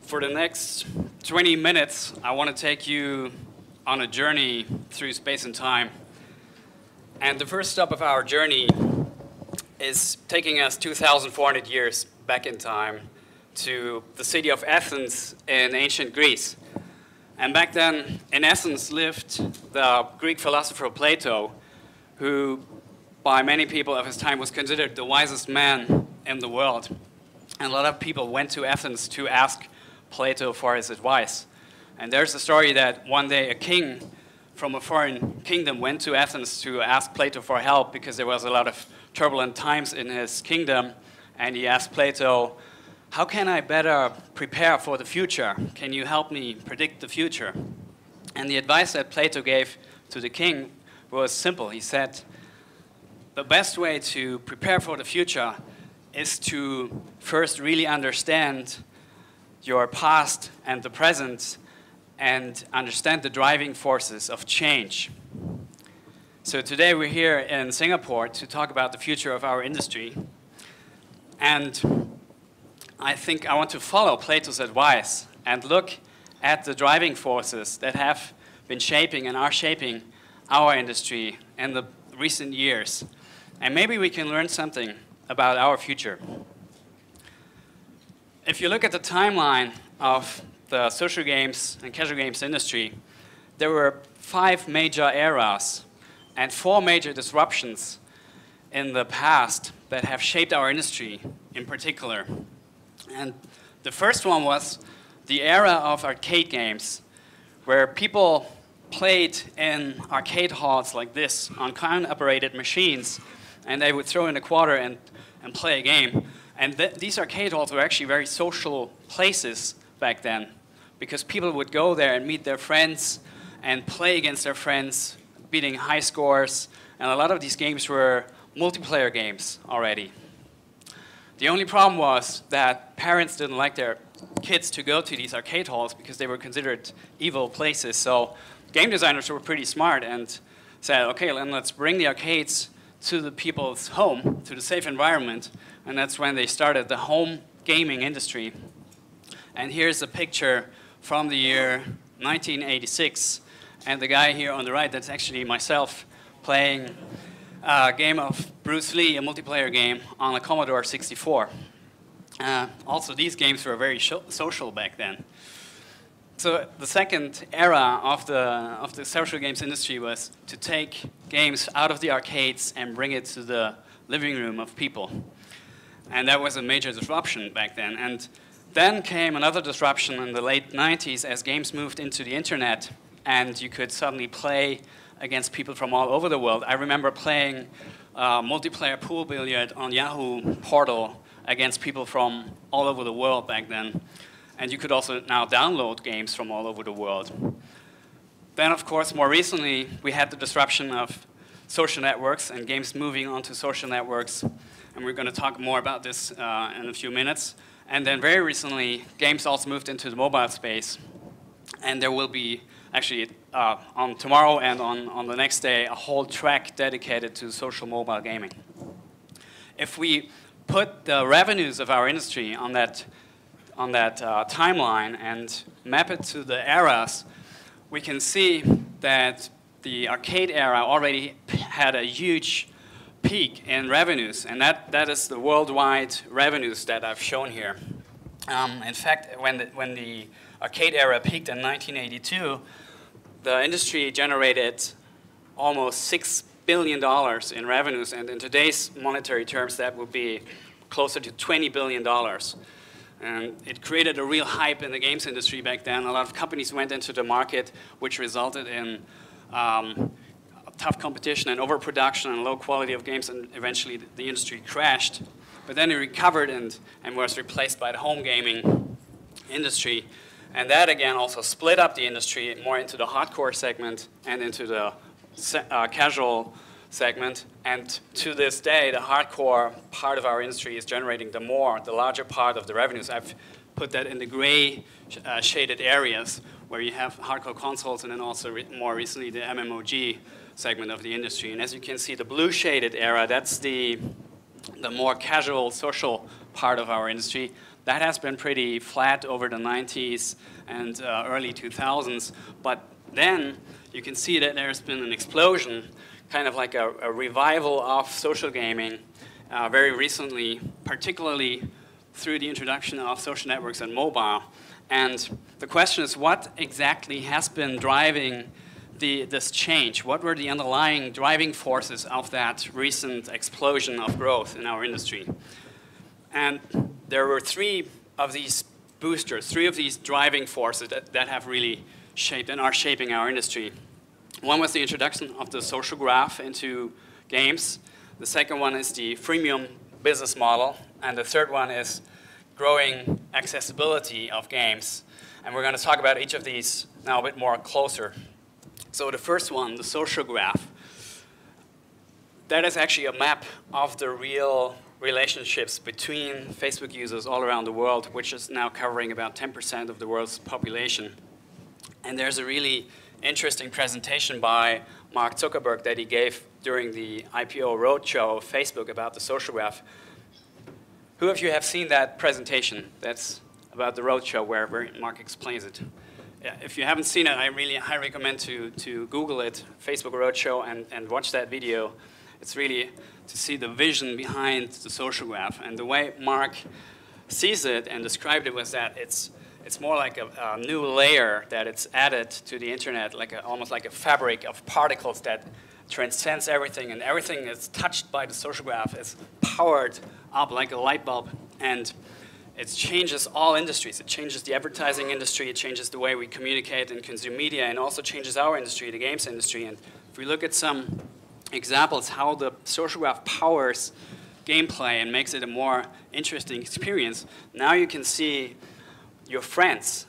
For the next 20 minutes, I want to take you on a journey through space and time. And the first stop of our journey is taking us 2,400 years back in time to the city of Athens in ancient Greece. And back then, in Athens lived the Greek philosopher Plato, who by many people of his time was considered the wisest man in the world. And a lot of people went to Athens to ask Plato for his advice. And there's a story that one day a king from a foreign kingdom went to Athens to ask Plato for help because there was a lot of turbulent times in his kingdom. And he asked Plato, how can I better prepare for the future? Can you help me predict the future? And the advice that Plato gave to the king was simple. He said, the best way to prepare for the future is to first really understand your past and the present and understand the driving forces of change. So today we're here in Singapore to talk about the future of our industry. And I think I want to follow Plato's advice and look at the driving forces that have been shaping and are shaping our industry in the recent years. And maybe we can learn something about our future. If you look at the timeline of the social games and casual games industry, there were 5 major eras and 4 major disruptions in the past that have shaped our industry in particular. And the first one was the era of arcade games, where people played in arcade halls like this on coin-operated machines, and they would throw in a quarter and play a game. And these arcade halls were actually very social places back then, because people would go there and meet their friends and play against their friends, beating high scores. And a lot of these games were multiplayer games already. The only problem was that parents didn't like their kids to go to these arcade halls because they were considered evil places. So game designers were pretty smart and said, okay, then let's bring the arcades to the people's home, to the safe environment. And that's when they started the home gaming industry. And here's a picture from the year 1986. And the guy here on the right, that's actually myself playing a game of Bruce Lee, a multiplayer game on a Commodore 64. Also, these games were very social back then. So the second era of the social games industry was to take games out of the arcades and bring it to the living room of people. And that was a major disruption back then. And then came another disruption in the late 90s as games moved into the internet and you could suddenly play against people from all over the world. I remember playing multiplayer pool billiard on Yahoo portal against people from all over the world back then. And you could also now download games from all over the world. Then, of course, more recently, we had the disruption of social networks and games moving onto social networks. And we're going to talk more about this in a few minutes. And then very recently, games also moved into the mobile space. And there will be actually on tomorrow and on the next day, a whole track dedicated to social mobile gaming. If we put the revenues of our industry on that timeline and map it to the eras, we can see that the arcade era already had a huge peak in revenues, and that is the worldwide revenues that I've shown here. In fact, when the arcade era peaked in 1982, the industry generated almost $6 billion in revenues, and in today's monetary terms, that would be closer to $20 billion. And it created a real hype in the games industry back then. A lot of companies went into the market, which resulted in tough competition and overproduction and low quality of games, and eventually the industry crashed. But then it recovered and was replaced by the home gaming industry. And that, again, also split up the industry more into the hardcore segment and into the casual segment. And to this day, the hardcore part of our industry is generating the larger part of the revenues. I've put that in the gray shaded areas where you have hardcore consoles and then also more recently the MMOG segment of the industry. And as you can see, the blue shaded era, that's the more casual social part of our industry. That has been pretty flat over the 90s and early 2000s, but then you can see that there's been an explosion, kind of like a revival of social gaming very recently, particularly through the introduction of social networks and mobile. And the question is, what exactly has been driving this change? What were the underlying driving forces of that recent explosion of growth in our industry? And there were three of these boosters, three of these driving forces that have really shaped and are shaping our industry. One was the introduction of the social graph into games. The second one is the freemium business model. And the third one is growing accessibility of games. And we're going to talk about each of these now a bit more closer. So the first one, the social graph, that is actually a map of the real relationships between Facebook users all around the world, which is now covering about 10% of the world's population. And there's a really interesting presentation by Mark Zuckerberg that he gave during the IPO roadshow of Facebook about the social graph. Who of you have seen that presentation? That's about the roadshow where Mark explains it. Yeah, if you haven't seen it, I really highly recommend to Google it, Facebook roadshow, and watch that video. It's really to see the vision behind the social graph. And the way Mark sees it and described it was that it's more like a new layer that it's added to the internet, like almost like a fabric of particles that transcends everything, and everything that's touched by the social graph is powered up like a light bulb, and it changes all industries. It changes the advertising industry, it changes the way we communicate and consume media, and also changes our industry, the games industry. And if we look at some examples how the social graph powers gameplay and makes it a more interesting experience, now you can see your friends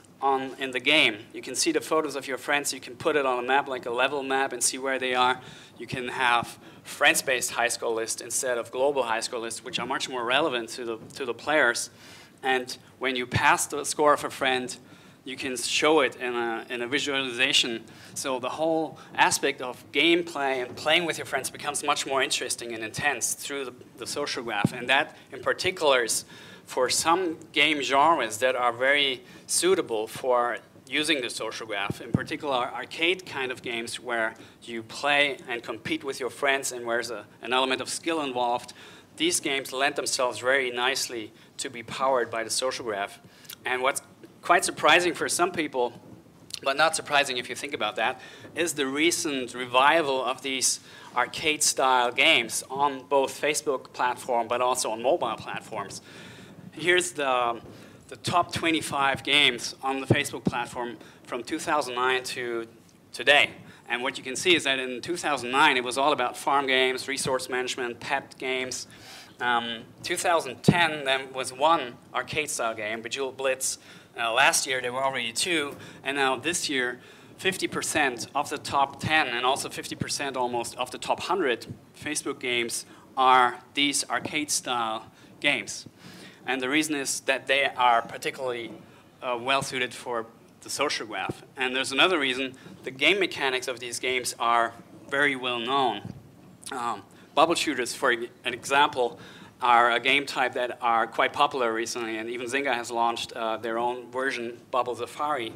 in the game. You can see the photos of your friends. You can put it on a map, like a level map, and see where they are. You can have friends-based high score lists instead of global high score lists, which are much more relevant to the players. And when you pass the score of a friend, you can show it in a visualization. So the whole aspect of gameplay and playing with your friends becomes much more interesting and intense through the social graph. And that, in particular, is for some game genres that are very suitable for using the social graph. In particular, arcade kind of games where you play and compete with your friends and where there's an element of skill involved. These games lend themselves very nicely to be powered by the social graph. And what's quite surprising for some people, but not surprising if you think about that, is the recent revival of these arcade-style games on both Facebook platform but also on mobile platforms. Here's the top 25 games on the Facebook platform from 2009 to today. And what you can see is that in 2009, it was all about farm games, resource management, pet games. 2010 then was one arcade-style game, Bejeweled Blitz. Last year, there were already two. And now this year, 50% of the top 10 and also 50% almost of the top 100 Facebook games are these arcade-style games. And the reason is that they are particularly well-suited for the social graph. And there's another reason. The game mechanics of these games are very well known. Bubble shooters, for an example, are a game type that are quite popular recently, and even Zynga has launched their own version, Bubble Safari.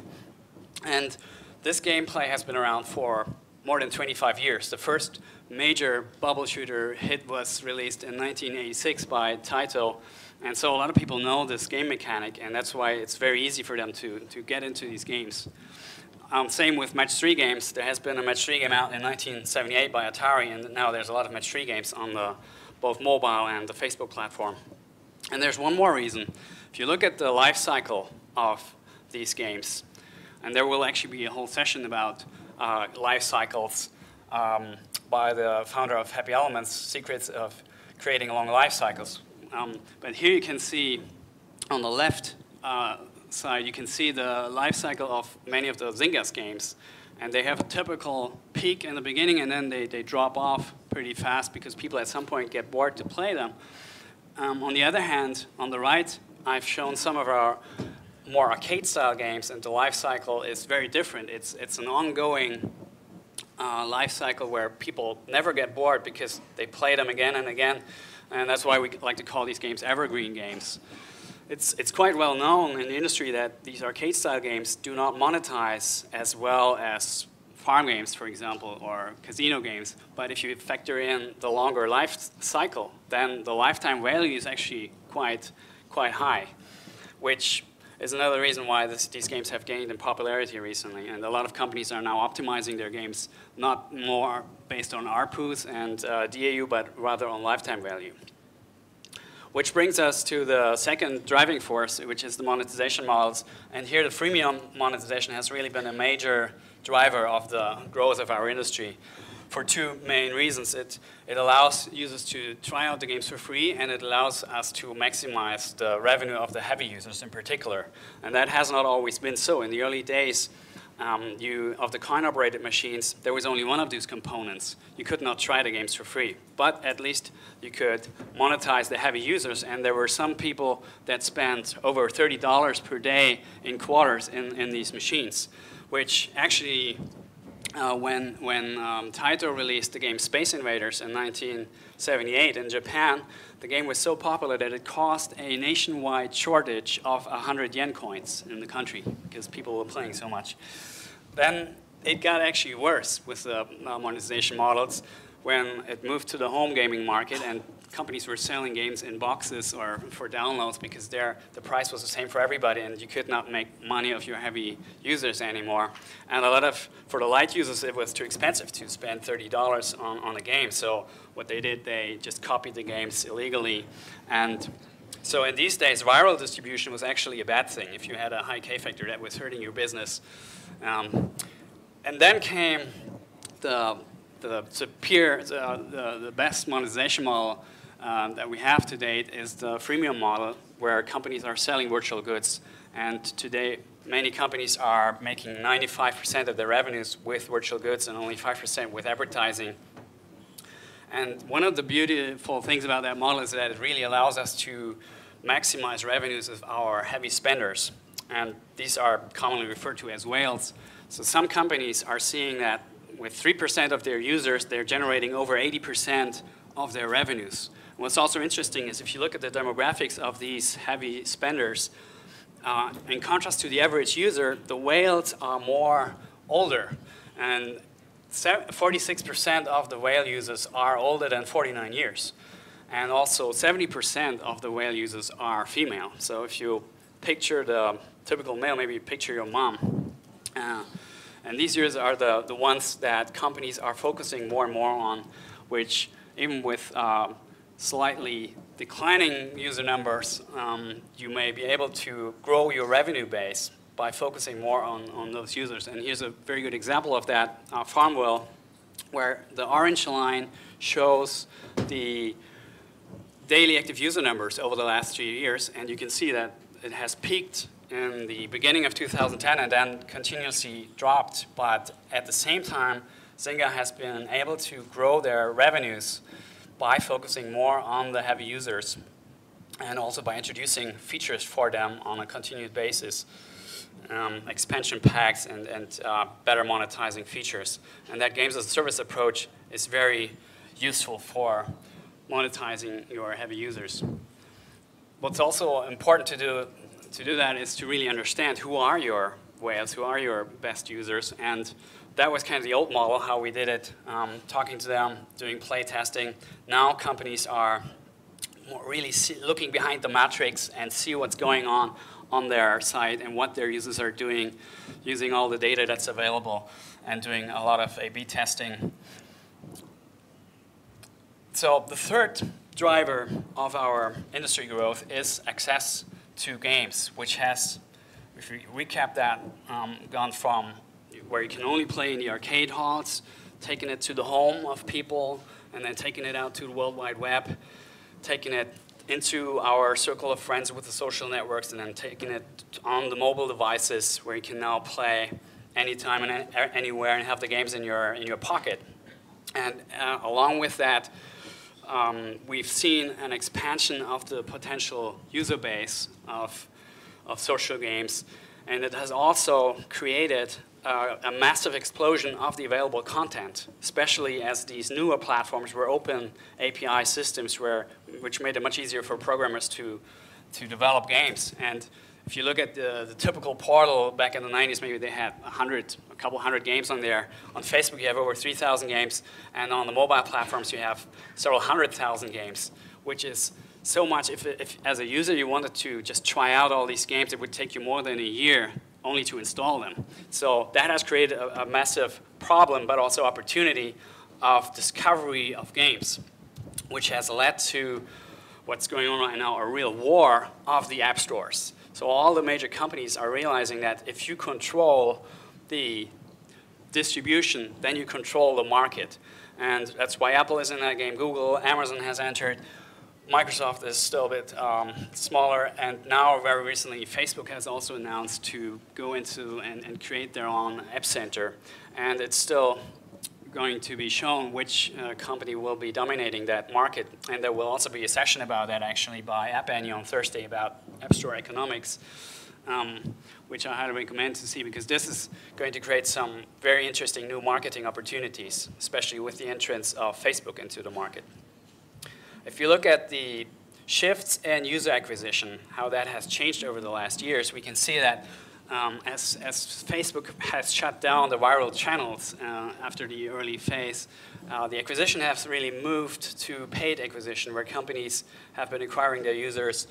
And this gameplay has been around for more than 25 years. The first major bubble shooter hit was released in 1986 by Taito. And so a lot of people know this game mechanic, and that's why it's very easy for them to get into these games. Same with Match 3 games. There has been a Match 3 game out in 1978 by Atari, and now there's a lot of Match 3 games on both mobile and the Facebook platform. And there's one more reason. If you look at the life cycle of these games, and there will actually be a whole session about life cycles by the founder of Happy Elements, Secrets of Creating Long Life Cycles. But here you can see on the left side, you can see the life cycle of many of the Zynga's games. And they have a typical peak in the beginning, and then they drop off pretty fast because people at some point get bored to play them. On the other hand, on the right, I've shown some of our more arcade-style games, and the life cycle is very different. It's an ongoing life cycle where people never get bored because they play them again and again. And that's why we like to call these games evergreen games. It's quite well known in the industry that these arcade-style games do not monetize as well as farm games, for example, or casino games. But if you factor in the longer life cycle, then the lifetime value is actually quite high, which is another reason why these games have gained in popularity recently. And a lot of companies are now optimizing their games not more based on ARPUs and DAU, but rather on lifetime value. Which brings us to the second driving force, which is the monetization models. And here the freemium monetization has really been a major driver of the growth of our industry for two main reasons. It allows users to try out the games for free, and it allows us to maximize the revenue of the heavy users in particular. And that has not always been so. In the early days of the coin-operated machines, there was only one of these components. You could not try the games for free, but at least you could monetize the heavy users, and there were some people that spent over $30 per day in quarters in these machines, which actually, when Taito released the game Space Invaders in 1978 in Japan, the game was so popular that it caused a nationwide shortage of 100 yen coins in the country because people were playing so much. Then it got actually worse with the monetization models when it moved to the home gaming market and companies were selling games in boxes or for downloads because the price was the same for everybody and you could not make money off your heavy users anymore. And for the light users, it was too expensive to spend $30 on a game. So what they did, they just copied the games illegally. And so in these days, viral distribution was actually a bad thing. If you had a high K factor, that was hurting your business. And then came the best monetization model that we have to date is the freemium model, where companies are selling virtual goods. And today, many companies are making 95% of their revenues with virtual goods and only 5% with advertising. And one of the beautiful things about that model is that it really allows us to maximize revenues of our heavy spenders. And these are commonly referred to as whales. So some companies are seeing that with 3% of their users, they're generating over 80% of their revenues. And what's also interesting is if you look at the demographics of these heavy spenders, in contrast to the average user, the whales are more older. And 46% of the whale users are older than 49 years. And also 70% of the whale users are female. So if you picture the typical male, maybe you picture your mom. And these users are the ones that companies are focusing more and more on, which even with slightly declining user numbers, you may be able to grow your revenue base by focusing more on those users. And here's a very good example of that, Farmville, where the orange line shows the daily active user numbers over the last 3 years. And you can see that it has peaked in the beginning of 2010 and then continuously dropped. But at the same time, Zynga has been able to grow their revenues by focusing more on the heavy users and also by introducing features for them on a continued basis, expansion packs and better monetizing features. And that games as a service approach is very useful for monetizing your heavy users. What's also important to do that is to really understand who are your whales, who are your best users. And that was kind of the old model, how we did it, talking to them, doing play testing. Now companies are really looking behind the matrix and see what's going on their site and what their users are doing, using all the data that's available and doing a lot of A/B testing. So the third driver of our industry growth is access to games, which has, if we recap that, gone from where you can only play in the arcade halls, taking it to the home of people, and then taking it out to the World Wide Web, taking it into our circle of friends with the social networks, and then taking it on the mobile devices where you can now play anytime and anywhere and have the games in your pocket. And along with that, we've seen an expansion of the potential user base of social games. And it has also created a massive explosion of the available content, especially as these newer platforms were open API systems which made it much easier for programmers to develop games. And if you look at the typical portal back in the 90s, maybe they had a couple hundred games on there. On Facebook, you have over 3,000 games. And on the mobile platforms, you have several 100,000 games, which is so much. If as a user you wanted to just try out all these games, it would take you more than a year only to install them. So that has created a massive problem, but also opportunity of discovery of games, which has led to what's going on right now, a real war of the app stores. So all the major companies are realizing that if you control the distribution, then you control the market. And that's why Apple is in that game, Google, Amazon has entered. Microsoft is still a bit smaller, and now very recently Facebook has also announced to go into and create their own app center. And it's still going to be shown which company will be dominating that market. And there will also be a session about that actually by App Annie on Thursday about App Store economics, which I highly recommend to see, because this is going to create some very interesting new marketing opportunities, especially with the entrance of Facebook into the market. If you look at the shifts in user acquisition, how that has changed over the last years, we can see that as Facebook has shut down the viral channels after the early phase, the acquisition has really moved to paid acquisition, where companies have been acquiring their users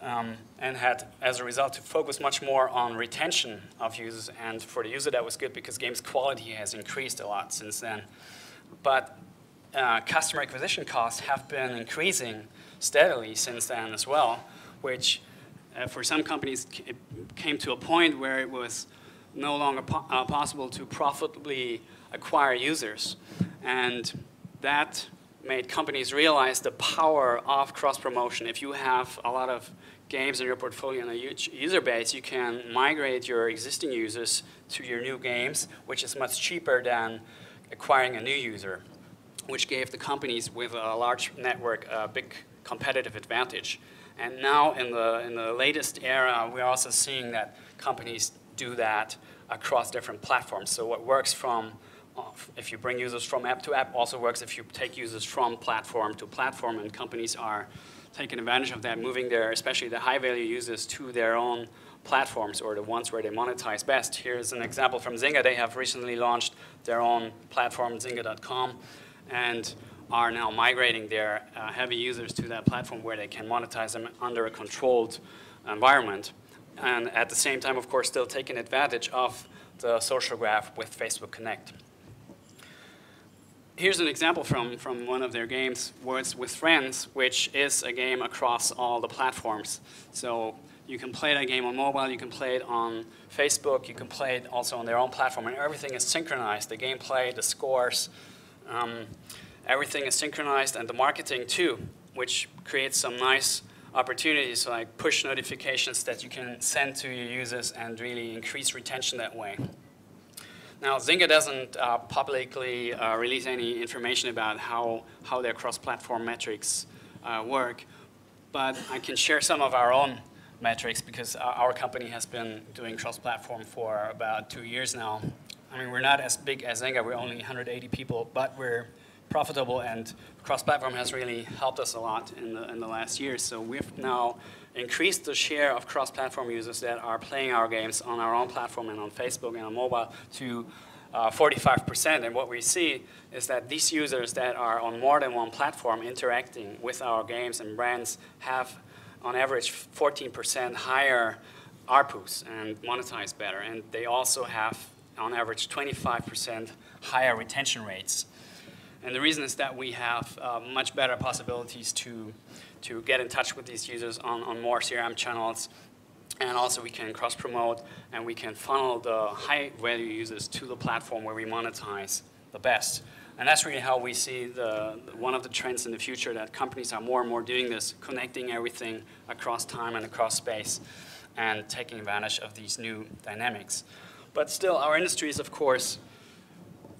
and had, as a result, to focus much more on retention of users. And for the user, that was good because games quality has increased a lot since then. But customer acquisition costs have been increasing steadily since then as well, which for some companies it came to a point where it was no longer possible to profitably acquire users. And that made companies realize the power of cross-promotion. If you have a lot of games in your portfolio and a huge user base, you can migrate your existing users to your new games, which is much cheaper than acquiring a new user, which gave the companies with a large network a big competitive advantage. And now in the latest era, we're also seeing that companies do that across different platforms. So what works from, if you bring users from app to app, also works if you take users from platform to platform, and companies are taking advantage of that, moving their, especially the high-value users, to their own platforms, or the ones where they monetize best. Here's an example from Zynga. They have recently launched their own platform, Zynga.com, and are now migrating their heavy users to that platform where they can monetize them under a controlled environment. And at the same time, of course, still taking advantage of the social graph with Facebook Connect. Here's an example from one of their games, Words with Friends, which is a game across all the platforms. So you can play that game on mobile, you can play it on Facebook, you can play it also on their own platform, and everything is synchronized. The gameplay, the scores, everything is synchronized, and the marketing too, which creates some nice opportunities like push notifications that you can send to your users and really increase retention that way. Now, Zynga doesn't publicly release any information about how their cross-platform metrics work, but I can share some of our own metrics because our company has been doing cross-platform for about 2 years now. I mean, we're not as big as Zynga, we're only 180 people, but we're profitable, and cross-platform has really helped us a lot in the last year. So we've now increased the share of cross-platform users that are playing our games on our own platform and on Facebook and on mobile to 45%. And what we see is that these users that are on more than one platform interacting with our games and brands have, on average, 14% higher ARPUs and monetize better. And they also have, on average, 25% higher retention rates. And the reason is that we have much better possibilities to get in touch with these users on more CRM channels. And also we can cross-promote, and we can funnel the high-value users to the platform where we monetize the best. And that's really how we see one of the trends in the future, that companies are more and more doing this, connecting everything across time and across space, and taking advantage of these new dynamics. But still, our industry is, of course,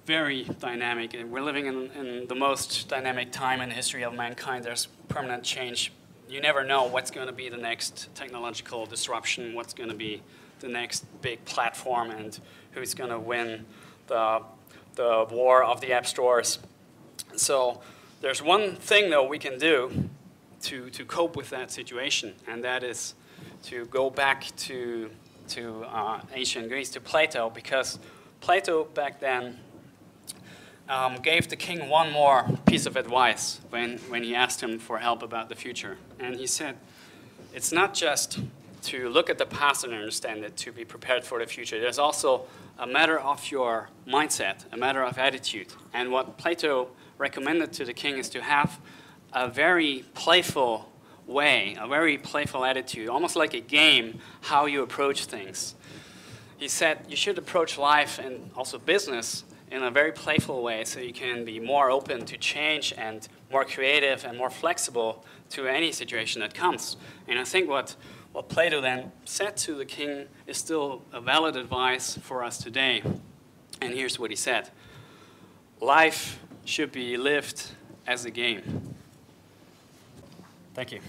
very dynamic, and we're living in the most dynamic time in the history of mankind. There's permanent change. You never know what's going to be the next technological disruption, what's going to be the next big platform and who's going to win the war of the app stores. So there's one thing, though, we can do to cope with that situation, and that is to go back to ancient Greece, to Plato, because Plato back then gave the king one more piece of advice when he asked him for help about the future. And he said, it's not just to look at the past and understand it, to be prepared for the future. There's also a matter of your mindset, a matter of attitude. And what Plato recommended to the king is to have a very playful way, a very playful attitude, almost like a game, how you approach things. He said you should approach life and also business in a very playful way so you can be more open to change and more creative and more flexible to any situation that comes. And I think what Plato then said to the king is still a valid advice for us today. And here's what he said. Life should be lived as a game. Thank you.